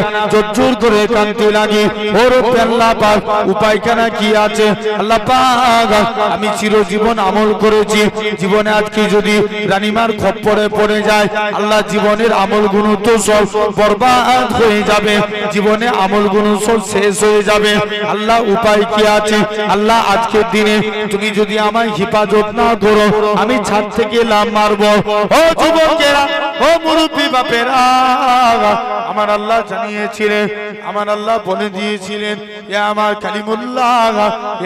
Speaker 1: জোর করে কাঁদতে লাগে। ওর আল্লাহ পাক উপায় কানা কি আছে? আল্লাহ পাক আমি চিরজীবন আমল করেছি, জীবনে আজকে যদি রানীমার খপ্পরে পড়ে যায়, আল্লাহ জীবনের আমলগুলো তো সব বরবাদ হয়ে যাবে, জীবনে আমলগুলো সব শেষ হয়ে যাবে। আল্লাহ উপায় কি আছে? আল্লাহ আজকের দিনে তুমি যদি আমায় হেফাজত না করো, আমি ছাদ থেকে লাফ মারবো। ও যুবকেরা, ও মুরব্বী বাপেরা, আমার আল্লাহ জানিয়েছিলেন, আমার আল্লাহ বলে দিয়েছিলেন, এ আমার কালিমুল্লাহ,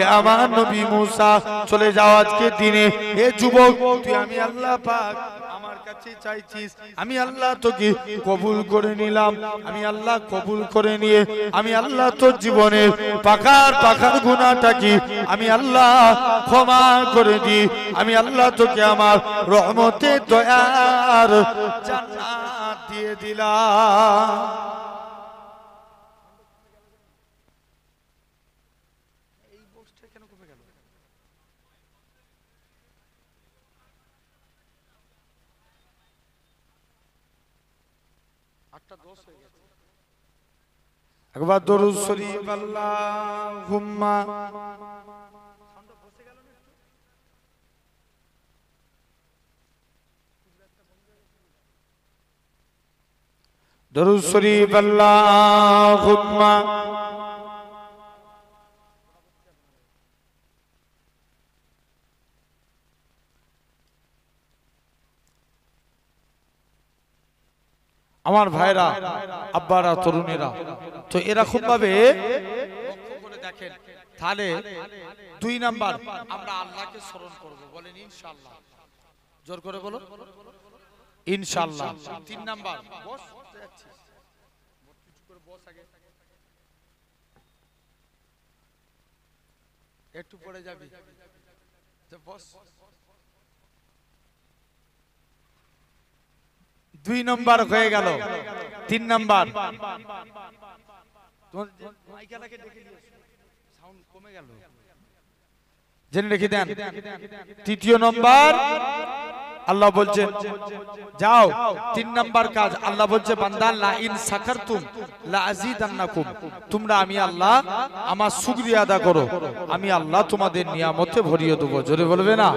Speaker 1: এ আমার নবী মুসা, চলে যাও আজকের দিনে। এ যুবক, তুই আমি আল্লাহ পাক আমার কাছে চাইছিস, আমি আল্লাহ তোকে কবুল করে নিলাম। আমি আল্লাহ কবুল করে নিয়ে আমি আল্লাহ তোর জীবনের পাখার গুনাহটা কি আমি আল্লাহ ক্ষমা করে দিই। আমি আল্লাহ তোকে আমার রহমতে দয়ার জান্নাত দিয়ে দিলাম। এই বক্সটা কেন কমে গেল? একবার দরুদ শরীফ আল্লাহুম্মা দরুদ শরীফ আল্লাহুম্মা আমার ভাইরা, আব্বারা, তরুণেরা, তো এরকম ভাবে লক্ষ্য করে দেখেন। তাহলে 2 নাম্বার আমরা আল্লাহকে স্মরণ করব, বলেন ইনশাআল্লাহ। জোর করে বলো ইনশাআল্লাহ। 3 নাম্বার বস, বস আগে একটু পড়ে যাবি, বস। 2 নাম্বার হয়ে গেল। 3 নাম্বার জেনে রেখে দেন। 3য় নাম্বার আল্লাহ বলছেন যাও। 3 নাম্বার কাজ আল্লাহ বলছে, বান্দা লা ইন শাকারতুম লা আযীদান্নাকুম, তোমরা আমি আল্লাহ আমার শুকরিয়া আদা করো, আমি আল্লাহ তোমাদের নিয়ামতে ভরিয়ে দেব। জোরে বলবে না?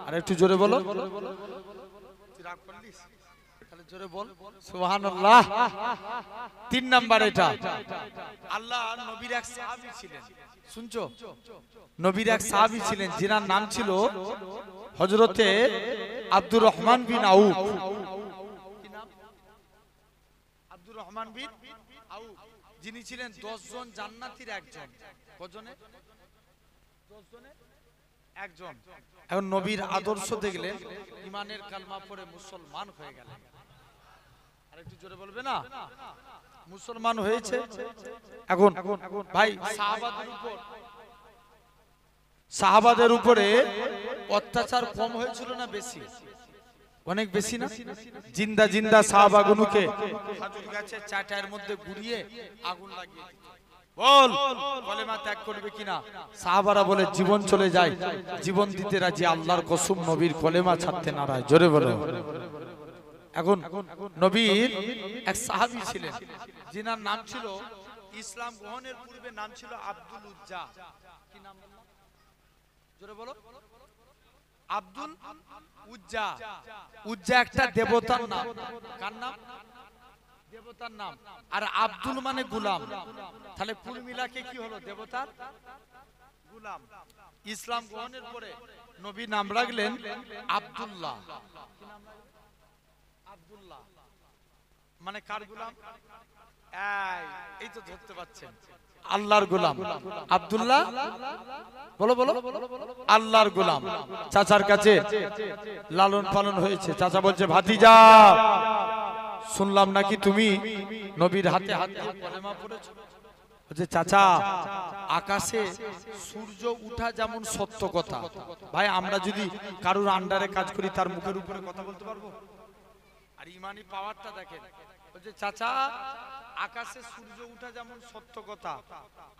Speaker 1: আর একটু জোরে বলো। জোরে বল সুবহানাল্লাহ। 3 নাম্বার এটা আল্লাহ নবীর এক সাহাবী ছিলেন, শুনছো? নবীর এক সাহাবী ছিলেন যিনার নাম ছিল হযরতে আব্দুর রহমান বিন আউফ। কি নাম? আব্দুর রহমান বিন আউফ, যিনি ছিলেন 10 জন জান্নাতীর একজন। কজনে? 10 জনে একজন। এখন নবীর আদর্শ দেখলেন, ঈমানের কালমা পড়ে মুসলমান হয়ে গেলেন। আরেকটু জোরে বলবে না? মুসলমান হয়েছে। এখন ভাই সাহাবাদের উপরে অত্যাচার কম হয়েছিল না বেশি? অনেক বেশি না? জিন্দা জিন্দা সাহাবাগুলোকে খেজুর গাছের চাটার মধ্যে গুড়িয়ে আগুন লাগিয়ে বল কলেমা ত্যাগ করবে কিনা? সাহাবারা বলে জীবন চলে যায়, জীবন দিতে রাজি, আল্লাহর কসম নবীর কলেমা ছাড়তে নারাজ। জোরে বলো। এখন নবীর এক সাহাবী ছিলেন যিনার নাম ছিল, ইসলাম গ্রহণের পূর্বে নাম ছিল আব্দুল উজ্জা। কি নাম? জোরে বলো। আব্দুল উজ্জা। উজ্জা একটা দেবতার নাম। কার নাম? দেবতার নাম। আর আব্দুল মানে গোলাম, তাহলে কুল মিলাকে কি হলো? দেবতার গোলাম। ইসলাম গ্রহণের পরে নবী নাম রাখলেন আব্দুল্লাহ। আব্দুল্লাহ মানে কার গোলাম? এই তো ধরতে পাচ্ছেন, আল্লাহর গোলাম। আব্দুল্লাহ বলো বলো, আল্লাহর গোলাম। চাচার কাছে লালন পালন হয়েছে। চাচা বলছে, ভাতিজা শুনলাম নাকি তুমি নবীর হাতে হাত দিয়ে কলেমা পড়েছো। বলছে, চাচা আকাশে সূর্য উঠা যেমন সত্য কথা। ভাই আমরা যদি কারুর আন্ডারে কাজ করি তার মুখের উপরে কথা বলতে পারবো? আর ইমানি পাওয়ারটা দেখেন। বলছে, চাচা আকাশে সূর্য উঠা যেমন সত্য কথা,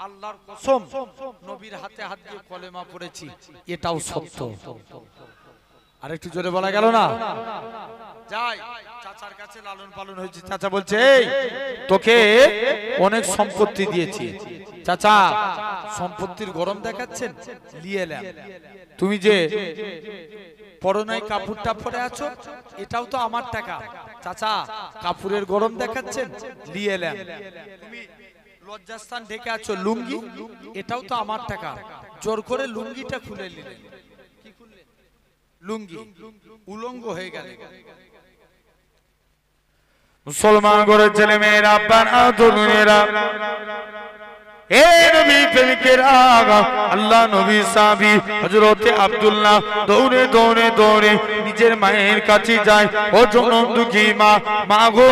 Speaker 1: আল্লাহর কসম নবীর হাতে হাত দিয়ে কলেমা পড়েছি, এটাও সত্য। আর একটু জোরে বলা গেল না? যাই চাচার কাছে লালন পালন হয়েছে। চাচা বলছে, এই তোকে অনেক সম্পত্তি দিয়েছি। চাচা সম্পত্তির গরম দেখাচ্ছেন, নিয়ে এলাম। তুমি যে পরনাই কাপড়টা পরে আছো, এটাও তো আমার টাকা। চাচা কাপড়ের গরম দেখাচ্ছেন, নিয়ে এলাম। তুমি লজ্জাস্থান ঢেকে আছো, লুঙ্গি, এটাও তো আমার টাকা। জোর করে লুঙ্গিটা খুলে নিলেন। কি খুললেন? লুঙ্গি। উলঙ্গ হয়ে গেল। মুসলমান করে ছেলে মেয়েরা, আব্বারা, তরুণেরা, এ নবী প্রেমিকের আগা, আল্লাহ নবী সাহাবী হযরতে আব্দুল্লাহ দৌড়ে দৌড়ে দৌড়ে নিজের মায়ের কাছে যায়। ও জনম দুঃখী মা, মা গো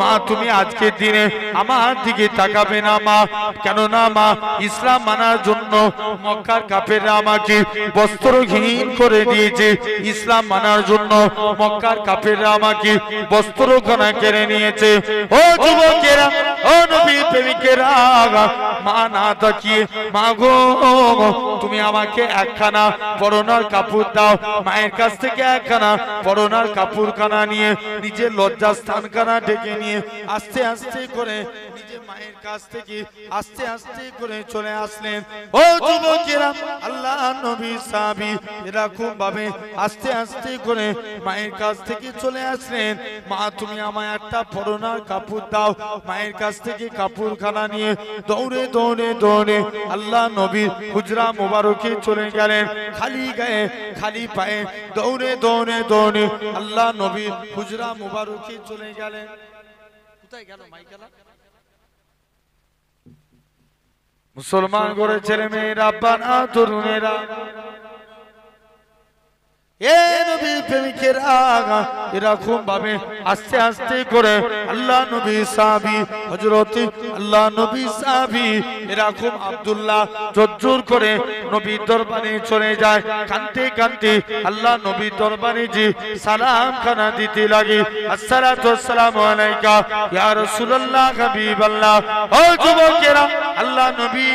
Speaker 1: মা, তুমি আজকের দিনে আমার দিকে তাকাবে না মা? কেন না মা? ইসলাম মানার জন্য মক্কার কাফেররা আমাকে বস্ত্রহীন করে দিয়েছে। ইসলাম মানার জন্য মক্কার কাফেররা আমাকে বস্ত্রখানা কেড়ে নিয়েছে। ও যুবকেরা, ও নবী প্রেমিকেরা, মা না তাকিয়ে, মা গো তুমি আমাকে একখানা পরনার কাপড় দাও। মায়ের কাছ থেকে একখানা পরনার কাপড় খানা নিয়ে নিজের লজ্জাস্থান খানা ঢেকে নিয়ে আস্তে আস্তে করে নিজের মায়ের কাছ থেকে আস্তে আস্তে করে চলে আসলেন। ও যুবকেরা, আল্লাহ নবী সাহাবী এরকম ভাবে আস্তে আস্তে করে মায়ের কাছ থেকে চলে আসলেন। মা তুমি আমায় একটা পরনার কাপড় দাও। মায়ের কাছ থেকে কাপড় খানা নিয়ে দৌড়ে দৌড়ে দৌড়ে আল্লাহ নবীর হুজরা মুবারকে চলে গেলেন। খালি গায়ে খালি পায়ে দৌড়ে দৌড়ে দৌড়ে আল্লাহ নবীর হুজরা মুবারকে চলে গেলেন। কোথায় গেল মাইকেলা? মুসলমান করে ছেলে মেয়েরা, আব্বারা, তরুণেরা, এ নবী প্রেমিকের আগা, এরকম ভাবে আস্তে আস্তে করে আল্লাহ নবী সাহাবী হযরতে আল্লাহ নবী সাহাবী এরকম আব্দুল্লাহ জোর করে নবীর দরবারে চলে যায়। কাঁদতে কাঁদতে আল্লাহ নবীর দরবারে যে সালাম খানা দিতে লাগে, আসসালাতু ওয়াসসালামু আলাইকা ইয়া রাসূলুল্লাহ হাবিবাল্লাহ। ও যুবকেরা, আল্লাহ নবী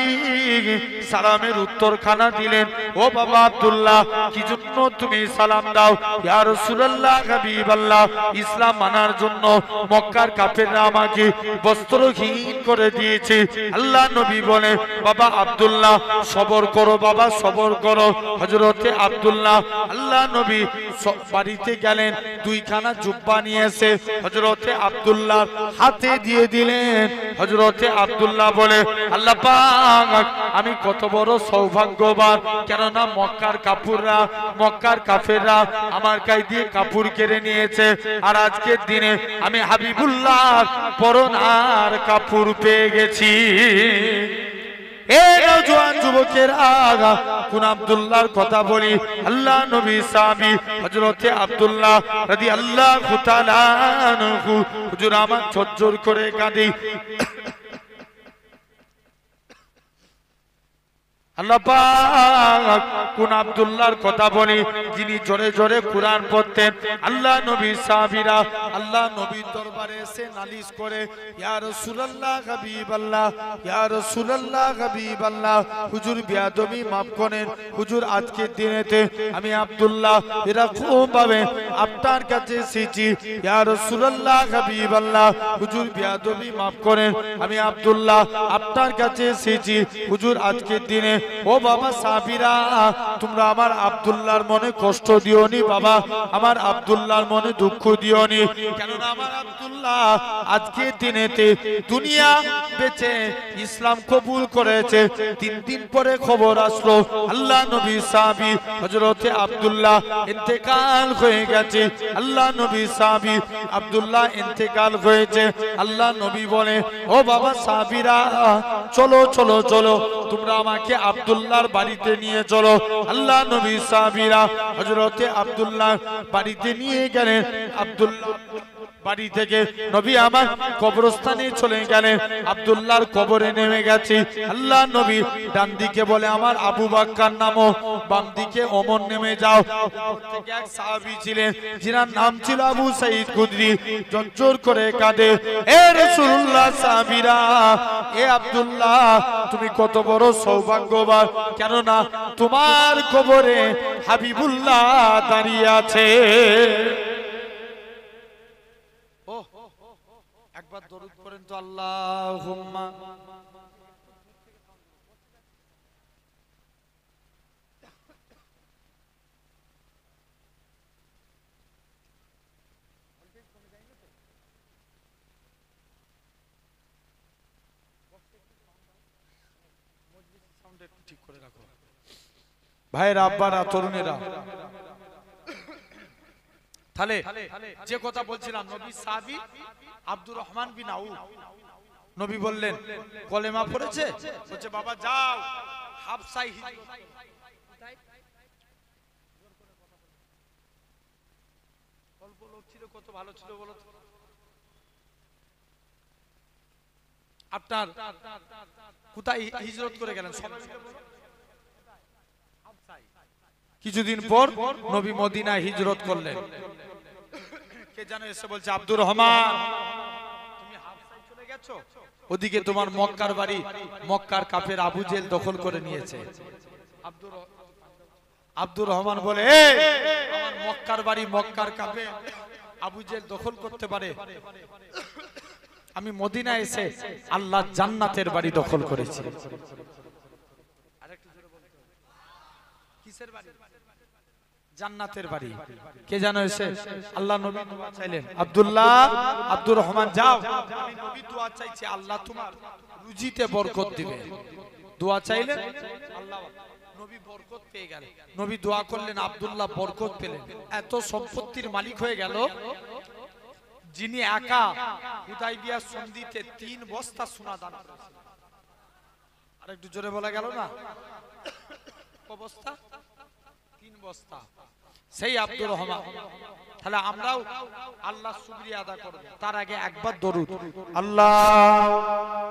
Speaker 1: সালামের উত্তর খানা দিলেন। ও বাবা আব্দুল্লাহ, কি জন্য তুমি সালাম দাও ইয়া রাসূলুল্লাহ হাবিবাল্লাহ ইসলাম মানার জন্য মক্কার কাফেররা আমাকে বস্ত্রহীন করে দিয়েছে আল্লাহ নবী বলে বাবা আব্দুল্লাহ সবর করো বাবা সবর করো হযরতে আব্দুল্লাহ আল্লাহ নবী বাড়িতে গেলেন দুইখানা জুব্বা নিয়ে এসে হযরতে আব্দুল্লাহ হাতে দিয়ে দিলেন হযরতে আব্দুল্লাহ বলে আল্লাহ পাক আমি কত বড় সৌভাগ্যবান কেননা মক্কার কাফেররা আমার গায়ে দিয়ে কাপড় কেড়ে নিয়েছে আর আজকের দিনে আমি হাবিবুল্লাহর পরনার কাপড় পেয়ে গেছি এই নওজোয়ান যুবকের আগা কোন আব্দুল্লাহর কথা বলি আল্লাহ নবী সাহাবী হযরতে আব্দুল্লাহ রাদিয়াল্লাহু তাআলা আনহু হুজুর আমার ঝরঝর করে কাঁদি আল্লাহ পাক কোন আব্দুল্লাহর কথা বলি যিনি জোরে জোরে কুরআন পড়তেন আল্লাহ নবী সাহাবীরা আল্লাহ নবীর দরবারে এসে নালিশ করে ইয়া রাসূলুল্লাহ হাবিবাল্লাহ ইয়া রাসূলুল্লাহ হাবিবাল্লাহ হুজুর বেয়াদবি maaf করেন হুজুর আজকের দিনেতে আমি আব্দুল্লাহ এরকম ভাবে আপনার কাছে এসেছি ইয়া রাসূলুল্লাহ হাবিবাল্লাহ হুজুর বেয়াদবি maaf করেন আমি আব্দুল্লাহ আপনার কাছে এসেছি হুজুর আজকের দিনে ও বাবা সাহাবীরা তোমরা আমার আব্দুল্লাহর মনে কষ্ট দিওনি বাবা আমার আব্দুল্লাহর মনে দুঃখ দিওনি কেন না আমার আব্দুল্লাহ আজকে দিনেতে দুনিয়া বেঁচে ইসলাম কবুল করেছে 3 দিন পরে খবর আসলো আল্লাহ নবী সাহাবী হযরতে আব্দুল্লাহ ইন্তেকাল হয়ে গেছে আল্লাহ নবী সাহাবী আব্দুল্লাহ ইন্তেকাল হয়েছে আল্লাহ নবী বলে ও বাবা সাহাবীরা চলো চলো চলো তোমরা আমাকে আব্দুল্লাহর বাড়িতে নিয়ে চলো আল্লাহ নবী সাহাবীরা হযরতে আব্দুল্লাহ বাড়িতে নিয়ে গেলেন আব্দুল্লাহ বাড়ি থেকে নবী আমার কবরস্থানে চলে গেলেন আব্দুল্লাহর কবরে নেমে গেছে আল্লাহ নবী ডান দিকে বলে আমার আবু বকর নামো বাম দিকে ওমর নেমে যাও থেকে এক সাহাবী ছিলেন যার নাম ছিল আবু সাঈদ খুদরি জোর করে কাঁদে এ রাসূলুল্লাহ সাহাবীরা এ আব্দুল্লাহ তুমি কত বড় সৌভাগ্যবান কেন না তোমার কবরে হাবিবুল্লাহ দাঁড়িয়ে আছে একবার দরুদ করেন তো আল্লাহুম্মা ঠিক করে রাখো ভাইরা আব্বারা তরুণেরা তাহলে যে কথা বলছিলাম নবী সাহাবী আব্দুর রহমান বিন আউফ নবী বললেন কলেমা পড়েছে বলছে বাবা যাও হাবশায় অল্প লোক ছিল কত ভালো ছিল বলো আপনার কোথায় হিজরত করে গেলেন কিছুদিন পর নবী মদিনায় হিজরত করলেন কে জানো এসে বলছে আব্দুর রহমান তুমি হাবশায় চলে গেছো ওদিকে তোমার মক্কার বাড়ি মক্কার কাফের আবু জেল দখল করে নিয়েছে আব্দুর রহমান বলে আমার মক্কার বাড়ি মক্কার কাফের আবু জেল দখল করতে পারে আমি মদিনায় এসে আল্লাহ জান্নাতের বাড়ি দখল করেছি কিসের বাড়ি জান্নাতের বাড়ি কে জানো এসে আল্লাহ নবী দোয়া চাইলেন আব্দুল্লাহ আব্দুর রহমান যাও আমি নবী দোয়া চাইছি আল্লাহ তোমার রুজিতে বরকত দিবে দোয়া চাইলেন আল্লাহ নবী বরকত পেয়ে গেলেন নবী দোয়া করলেন আব্দুল্লাহ বরকত পেলেন এত সম্পত্তির মালিক হয়ে গেল যিনি একা হুদাইবিয়া সন্ধিতে 3 বস্তা সোনা দান করেছেন আরেকটু জোরে বলা গেল না অবস্থা 3 বস্তা সেই আব্দুর রহমান তাহলে আমরাও আল্লাহর শুকরিয়া আদা করব তার আগে একবার দরুদ আল্লাহ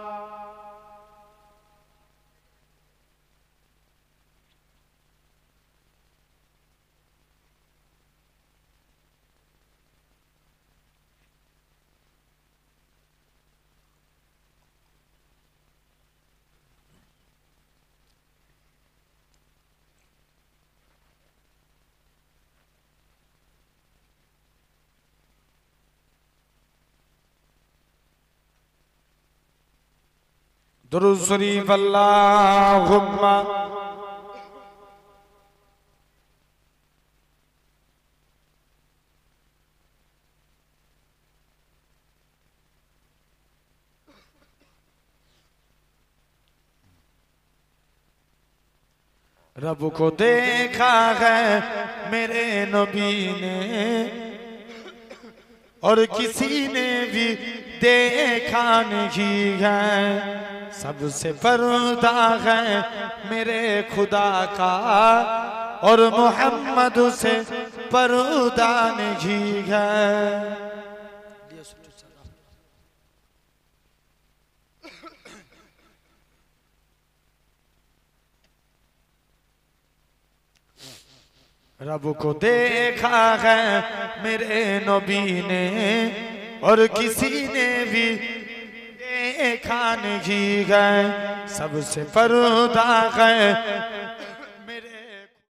Speaker 1: दुरूद शरीफ अल्लाहुम्मा रब को देखा है मेरे नबी ने और किसी ने भी देखा नहीं है। सबसे पर्दा है मेरे खुदा का और मोहम्मद से पर्दा नहीं है। रब को देखा है मेरे नबी ने और किसी ने भी देखा नहीं है। सबसे पर्दा है